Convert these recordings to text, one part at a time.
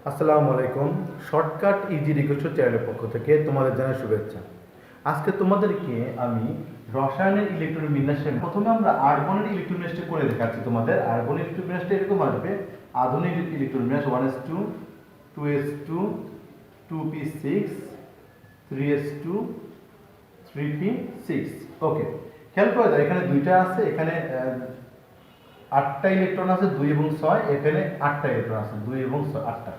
আসসালামুআলাইকুম। Shortcut easy request চ্যানেলের পক্ষ থেকে তোমাদের জানাই শুভেচ্ছা। আজকে তোমাদেরকে আমি রসায়নের ইলেকট্রন বিন্যাসে প্রথমে আমরা আর্গনের ইলেকট্রন বিন্যাসটা করে দেখাচ্ছি তোমাদের। আর্গনের ইলেকট্রন বিন্যাসটা এরকম আসবে: আধুনিক ইলেকট্রন বিন্যাস 1s2 2s2 2p6 3s2 3p6। ওকে, খেয়াল করে দাও, এখানে দুইটা আছে, এখানে 8টা ইলেকট্রন আছে, 2 এবং 6। এখানে 8টা ইলেকট্রন আছে, 2 এবং 6, 8টা।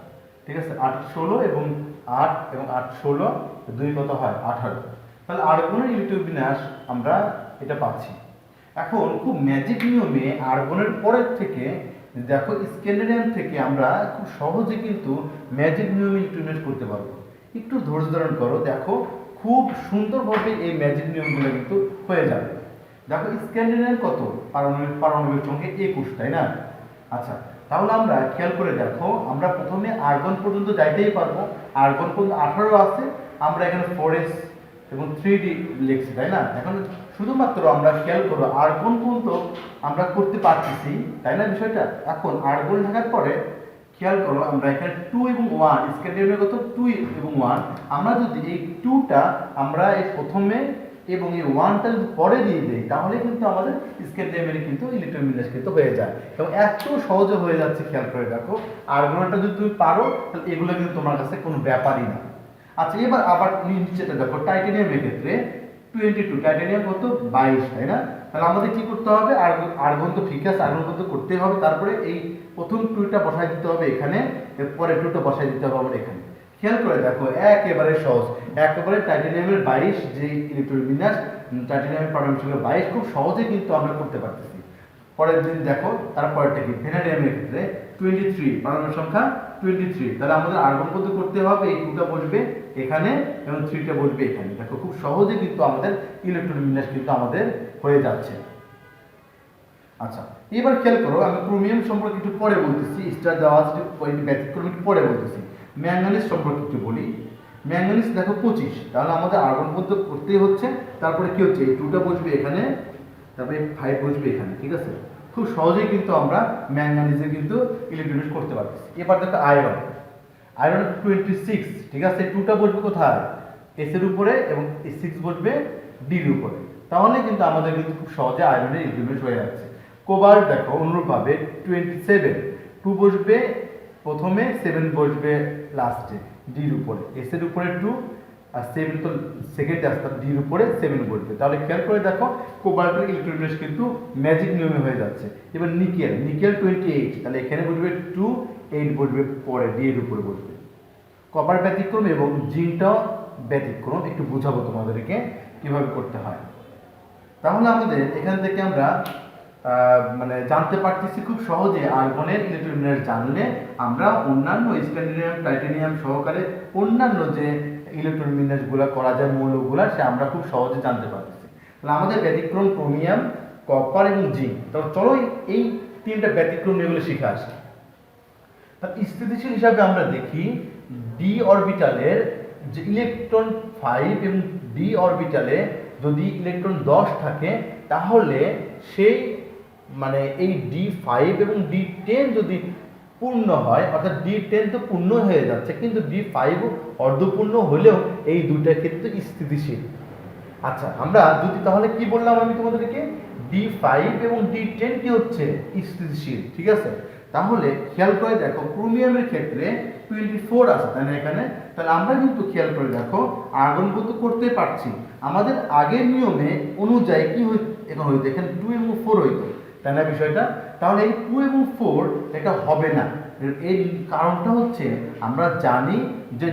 ঠিক আছে, 8 16 এবং 8 এবং 8 16, 2 কত হয় 18। তাহলে আর্গনের ইলেকট্রন বিন্যাস আমরা এটা পাচ্ছি। এখন খুব ম্যাজিক নিয়মে আর্গনের পরের থেকে দেখো স্ক্যান্ডিনেভিয়াম থেকে আমরা খুব সহজে কিন্তু ম্যাজিক নিয়মে ইলেকট্রন বিন্যাস করতে পারবো। একটু ধৈর্য ধারণ করো, দেখো খুব সুন্দরভাবে এই ম্যাজিক নিয়মগুলো কিন্তু হয়ে যাবে। দেখো স্ক্যান্ডিনেভিয়াম কত, পারমাণবিক সংখ্যা 21, তাই না? আচ্ছা, তাহলে আমরা খেয়াল করে দেখো, আমরা প্রথমে আর্গন পর্যন্ত যাইতেই পারবো। আর্গন পর্যন্ত 18 আছে, আমরা এখানে 4s এবং 3d লিখছি, তাই না? এখন শুধুমাত্র আমরা খেয়াল করবো আর্গন পর্যন্ত আমরা করতে পারতেছি, তাই না বিষয়টা? এখন আর্গন থাকার পরে খেয়াল করো, আমরা এখানে 2 এবং 1, স্ক্যান্ডিনেভিয়াম কত 2 এবং 1, আমরা যদি এই 2টা আমরা এই প্রথমে এবং এই 1টা যদি পরে দিয়ে দেই, তাহলে কিন্তু আমাদের স্ক্যান্ডিনেভিয়াম কিন্তু ইলেকট্রন বিন্যাস কিন্তু হয়ে যায় এবং এত সহজে হয়ে যাচ্ছে। খেয়াল করে দেখো, আর্গনটা যদি তুমি পারো তাহলে এগুলো কিন্তু তোমার কাছে কোনো ব্যাপারই না। আচ্ছা, এবার আবার নিচেটা দেখো, টাইটানিয়ামের ক্ষেত্রে 22, টাইটানিয়াম কত 22, তাই না? তাহলে আমাদের কি করতে হবে? আর্গন তো ঠিক আছে, আর্গন তো করতে হবে, তারপরে এই প্রথম 2টা বসাই দিতে হবে এখানে, এরপরে 2টা বসাই দিতে হবে আমাদের এখানে। খেয়াল করে দেখো, একেবারে সহজ, একেবারে টাইটানিয়ামের 22 যে ইলেকট্রন বিন্যাস, টাইটানিয়ামের পারমাণবিক সংখ্যা 22, খুব সহজে কিন্তু আমরা করতে পারতেছি। পরের দিন দেখো, তারপরেরটা কি, ভ্যানাডিয়ামের ক্ষেত্রে 23, পারমাণবিক সংখ্যা 23। তাহলে আমাদের আর্গন কত করতে হবে? এই 2টা বসবে এখানে এবং 3টা বসবে এখানে। দেখো খুব সহজে কিন্তু আমাদের ইলেকট্রন বিন্যাস কিন্তু আমাদের হয়ে যাচ্ছে। আচ্ছা, এবার খেয়াল করো, আমি ক্রোমিয়াম সম্পর্কে একটু পরে বলতেছি, স্টার দেওয়া আছে ব্যতিক্রম একটু পরে বলতেছি। ম্যাঙ্গানিজ সম্পর্কে একটু বলি। ম্যাঙ্গানিজ দেখো 25, তাহলে আমাদের আর্গন পদ্ধতি করতেই হচ্ছে। তারপরে কি হচ্ছে, এই 2টা বসবে এখানে, তারপরে 5 বসবে এখানে। ঠিক আছে, খুব সহজেই কিন্তু আমরা ম্যাঙ্গানিজে কিন্তু ইলেকট্রন করতে পারতেছি। এবার দেখো আয়রন, আয়রন 26, ঠিক আছে, 2টা বসবে কোথায়? এস এর উপরে এবং 6 বসবে ডির উপরে। তাহলে কিন্তু আমাদের কিন্তু খুব সহজে আয়রনের ইলেকট্রন হয়ে যাচ্ছে। কোবাল্ট দেখো অনুরূপভাবে 27, 2 বসবে প্রথমে, 7 বসবে লাস্টে ডির উপরে, এস এর উপরে 2 আর 7 তো সেকেন্ড আসতে ডির উপরে 7 বসবে। তাহলে খেয়াল করে দেখো কোবাল্টের ইলেকট্রন কিন্তু ম্যাজিক নিয়মে হয়ে যাচ্ছে। এবার নিকেল, নিকেল 28, তাহলে এখানে বসবে 2, 8 বসবে পরে ডি এর উপরে বসবে। কপার ব্যতিক্রম এবং জিঙ্কটাও ব্যতিক্রম, একটু বুঝাবো তোমাদেরকে কিভাবে করতে হয়। তাহলে আমাদের এখান থেকে আমরা মানে জানতে পারতেছি খুব সহজে আর্গনের ইলেকট্রন বিন্যাস জানলে আমরা অন্যান্য স্ক্যান্ডিনেভিয়াম, টাইটানিয়াম সহকারে অন্যান্য যে ইলেকট্রন বিন্যাসগুলো করা যায় মৌলগুলা, সে আমরা খুব সহজে জানতে পারতেছি। তাহলে আমাদের ব্যতিক্রম ক্রোমিয়াম, কপার এবং জিঙ্ক। তো চলো এই 3টা ব্যতিক্রম এগুলো শিখে আসি। তাহলে স্থিতিশীল হিসাবে আমরা দেখি ডি অরবিটালের যে ইলেকট্রন 5 এবং ডি অরবিটালে যদি ইলেকট্রন 10 থাকে, তাহলে সেই মানে এই D5 এবং D10 যদি পূর্ণ হয়, অর্থাৎ D10 তো পূর্ণ হয়ে যাচ্ছে, কিন্তু D5 অর্ধপূর্ণ হলেও এই দুইটা ক্ষেত্রে স্থিতিশীল। আচ্ছা, আমরা যদি তাহলে কি বললাম আমি তোমাদেরকে, D5 এবং D10 কি হচ্ছে স্থিতিশীল। ঠিক আছে, তাহলে খেয়াল করে দেখো ক্রোমিয়ামের ক্ষেত্রে 24 আছে, তাই না এখানে? তাহলে আমরা কিন্তু খেয়াল করে দেখো আর্গন কিন্তু করতে পারছি। আমাদের আগের নিয়মে অনুযায়ী কি এখন হইতো, এখানে 2 এবং 4 হইতো, তাই না বিষয়টা? তাহলে এই 2 এবং 4 এটা হবে না। এর কারণটা হচ্ছে আমরা জানি যে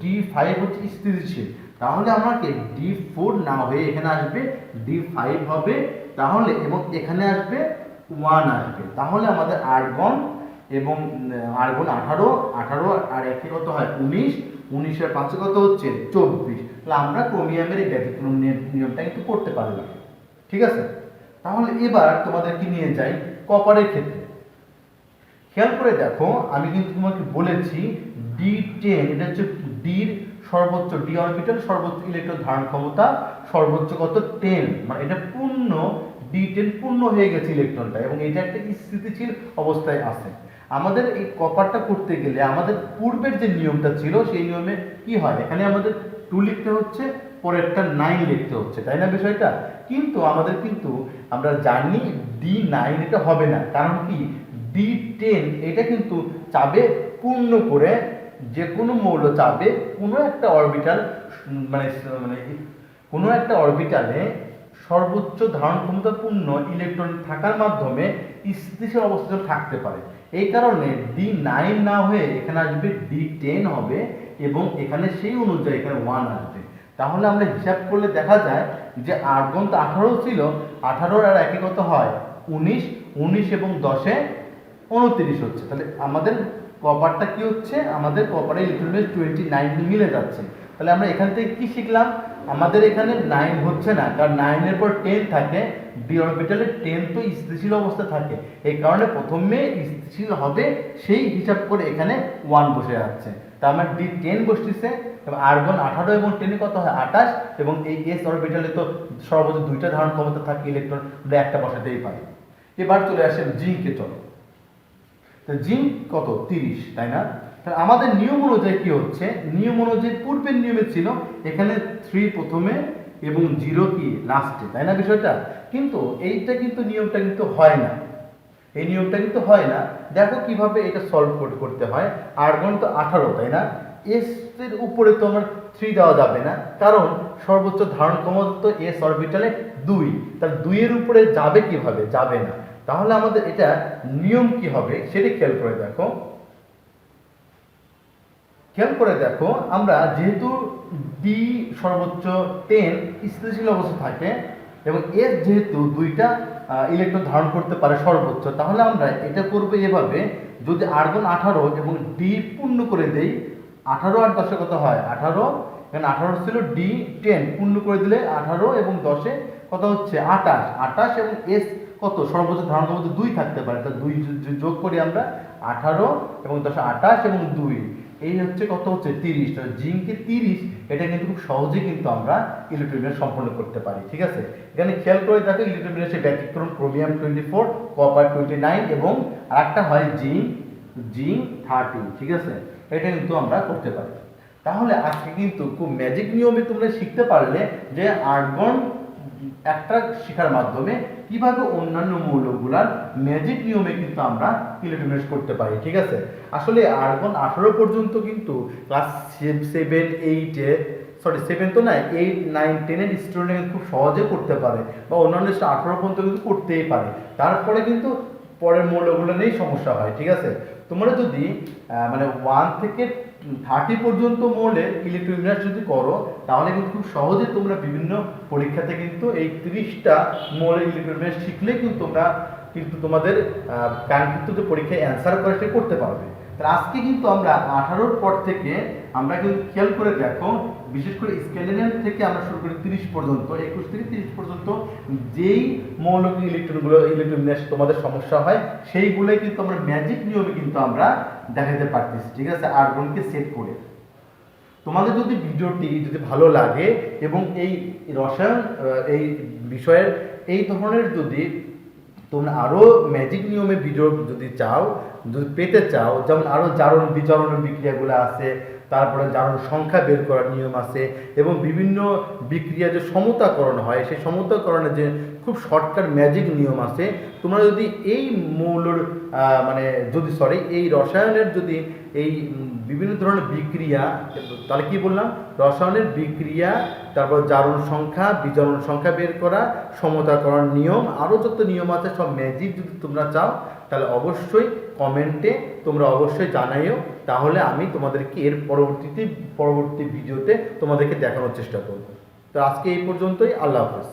D5 হচ্ছে স্থিতিশীল, তাহলে আমাকে D4 না হয়ে এখানে আসবে D5 হবে, তাহলে এবং এখানে আসবে 1 আসবে। তাহলে আমাদের আর্গন এবং আর্গন 18, 18 আর একে কত হয় 19, 19 এর 5 কত হচ্ছে 24। তাহলে আমরা ক্রোমিয়ামের এই ব্যতিক্রম নিয়মটা কিন্তু করতে পারলাম। ঠিক আছে, তাহলে এবার তোমাদেরকে নিয়ে যাই কপারের ক্ষেত্রে। খেয়াল করে দেখো, আমি কিন্তু তোমাকে বলেছি D10, এটা হচ্ছে ডির সর্বোচ্চ, ডি অরবিটাল সর্বোচ্চ ইলেকট্রন ধারণ ক্ষমতা সর্বোচ্চ কত 10, মানে এটা পূর্ণ D10 পূর্ণ হয়ে গেছে ইলেকট্রনটা এবং এটা একটা স্থিতিশীল অবস্থায় আছে। আমাদের এই কপারটা করতে গেলে আমাদের পূর্বের যে নিয়মটা ছিল সেই নিয়মে কি হয়, এখানে আমাদের 2 লিখতে হচ্ছে, পরেরটা 9 লিখতে হচ্ছে, তাই না বিষয়টা? কিন্তু আমরা জানি D9 এটা হবে না, কারণ কি D10 এটা কিন্তু চাবে পূর্ণ করে, যে কোনো মৌল চাবে কোনো একটা অরবিটাল মানে মানে কোনো একটা অরবিটালে সর্বোচ্চ ধারণ ক্ষমতাপূর্ণ ইলেকট্রন থাকার মাধ্যমে স্থিতিশীল অবস্থায় থাকতে পারে। এই কারণে D9 না হয়ে এখানে আসবে D10 হবে, এবং এখানে সেই অনুযায়ী এখানে 1 আসবে। তাহলে আমরা হিসাব করলে দেখা যায় যে আর্গন তো 18 ছিল, 18 আর একে কত হয় 19, 19 এবং 10-এ 29 হচ্ছে। তাহলে আমাদের কপারটা কি হচ্ছে, আমাদের কপারে ইলেকট্রনের 29 মিলে যাচ্ছে। তাহলে আমরা এখান থেকে কি শিখলাম, আমাদের এখানে 9 হচ্ছে না, কারণ 9 এর পর 10 থাকে, ডি অরবিটালে 10 তো স্থিতিশীল অবস্থা থাকে, এই কারণে প্রথমে স্থিতিশীল হবে সেই হিসাব করে এখানে 1 বসে যাচ্ছে। তার মানে D10 বসতেছে, এবং আর্গন 18 এবং 10 কত হয় 28, এবং এই এস অরবিটালে তো সর্বোচ্চ 2টা ধারণ ক্ষমতা থাকে ইলেকট্রন, আমরা একটা বসাতেই পারি। এবার চলে আসে জিঙ্কে, চলো তো জিঙ্ক কত 30, তাই না? তাহলে আমাদের নিয়ম অনুযায়ী কি হচ্ছে, নিয়ম অনুযায়ী পূর্বের নিয়মে ছিল এখানে 3 প্রথমে এবং 0 কি লাস্টে, তাই না বিষয়টা? কিন্তু এইটা কিন্তু নিয়মটা কিন্তু হয় না, এই নিয়মটা কিন্তু হয় না। দেখো কিভাবে এটা সলভ করতে হয়। আর্গন তো 18, তাই না? এস এর উপরে তো আমার 3 দেওয়া যাবে না, কারণ সর্বোচ্চ ধারণ ক্ষমতা তো এস অরবিটালে 2, তার 2 এর উপরে যাবে কিভাবে, যাবে না। তাহলে আমাদের এটা নিয়ম কি হবে সেটা খেয়াল করে দেখো, আমরা যেহেতু ডি সর্বোচ্চ 10 স্থিতিশীল অবস্থা থাকে, এবং এস যেহেতু 2টা ইলেকট্রন ধারণ করতে পারে সর্বোচ্চ, তাহলে আমরা এটা করবো এভাবে, যদি আর্গন 18 এবং ডি পূর্ণ করে দেই, 18 আর 10 কত হয় 18, এখানে 18 ছিল, D10 পূর্ণ করে দিলে 18 এবং 10-এ কত হচ্ছে 28, এবং এস কত সর্বোচ্চ ধারণ ক্ষমতা 2 থাকতে পারে, তাহলে 2 যোগ করি আমরা, 18 এবং 10 28 এবং 2, এই হচ্ছে কত হচ্ছে 30। তাহলে জিঙ্কে 30, এটা কিন্তু খুব সহজেই কিন্তু আমরা ইলেকট্রোবিন্যাস সম্পন্ন করতে পারি। ঠিক আছে, এখানে খেয়াল করে দেখো ইলেকট্রোবিন্যাসের ব্যতিক্রম ক্রোমিয়াম 24, কপার 29 এবং আরেকটা হয় জিঙ্ক 30। ঠিক আছে, এটা কিন্তু আমরা করতে পারি। তাহলে আজকে কিন্তু খুব ম্যাজিক নিয়মে তোমরা শিখতে পারলে যে আর্গন একটা শেখার মাধ্যমে কিভাবে অন্যান্য মৌলগুলার ম্যাজিক নিয়মে কিন্তু আমরা ইলেকট্রোবিন্যাস করতে পারি। ঠিক আছে, আসলে আর্গন 18 পর্যন্ত কিন্তু ক্লাস 7, 8-এ, সরি 7 তো না, 8, 9, 10 এর স্টুডেন্ট খুব সহজে করতে পারে, বা অন্যান্য 18 পর্যন্ত কিন্তু করতেই পারে। তারপরে কিন্তু পরের মৌলগুলো নিয়েই সমস্যা হয়। ঠিক আছে, তোমরা যদি মানে 1 থেকে 30 পর্যন্ত মৌলের ইলেকট্রোবিন্যাস যদি করো, তাহলে কিন্তু খুব সহজে তোমরা বিভিন্ন পরীক্ষাতে কিন্তু এই 30টা মৌলের ইলেকট্রোবিন্যাস শিখলে কিন্তু তোমরা কিন্তু তোমাদের কাঙ্ক্ষিত যে পরীক্ষায় অ্যান্সার করে সেটা করতে পারবে। তাহলে আজকে কিন্তু আমরা 18-র পর থেকে আমরা কিন্তু খেয়াল করে দেখো, বিশেষ করে স্ক্যান্ডিনেভিয়ান থেকে আমরা শুরু করি 30 পর্যন্ত, 21 থেকে 30 পর্যন্ত যেই মৌলিক ইলেকট্রোবিন্যাস তোমাদের সমস্যা হয়, সেইগুলোই কিন্তু আমরা ম্যাজিক নিয়মে কিন্তু আমরা দেখাতে পারতেছি। ঠিক আছে, আর্গনকে সেট করে। তোমাদের যদি ভিডিওটি যদি ভালো লাগে এবং এই রসায়ন এই বিষয়ের এই ধরনের যদি তোমরা আরও ম্যাজিক নিয়মে ভিডিও যদি চাও, যদি পেতে চাও, যেমন আরও জারণ বিজারণের বিক্রিয়াগুলো আছে, তারপরে জারণ সংখ্যা বের করার নিয়ম আছে, এবং বিভিন্ন বিক্রিয়া যে সমতাকরণ হয় সেই সমতাকরণের যে খুব শর্টকাট ম্যাজিক নিয়ম আছে, তোমরা যদি এই মৌলর এই রসায়নের যদি এই বিভিন্ন ধরনের বিক্রিয়া, তাহলে কি বললাম, রসায়নের বিক্রিয়া, তারপর জারণ সংখ্যা বিজারণ সংখ্যা বের করা, সমতাকরণ নিয়ম, আরও যত নিয়ম আছে সব ম্যাজিক যদি তোমরা চাও, তাহলে অবশ্যই কমেন্টে তোমরা অবশ্যই জানাইও, তাহলে আমি তোমাদেরকে এর পরবর্তী ভিডিওতে তোমাদেরকে দেখানোর চেষ্টা করব। তো আজকে এই পর্যন্তই, আল্লাহ হাফেজ।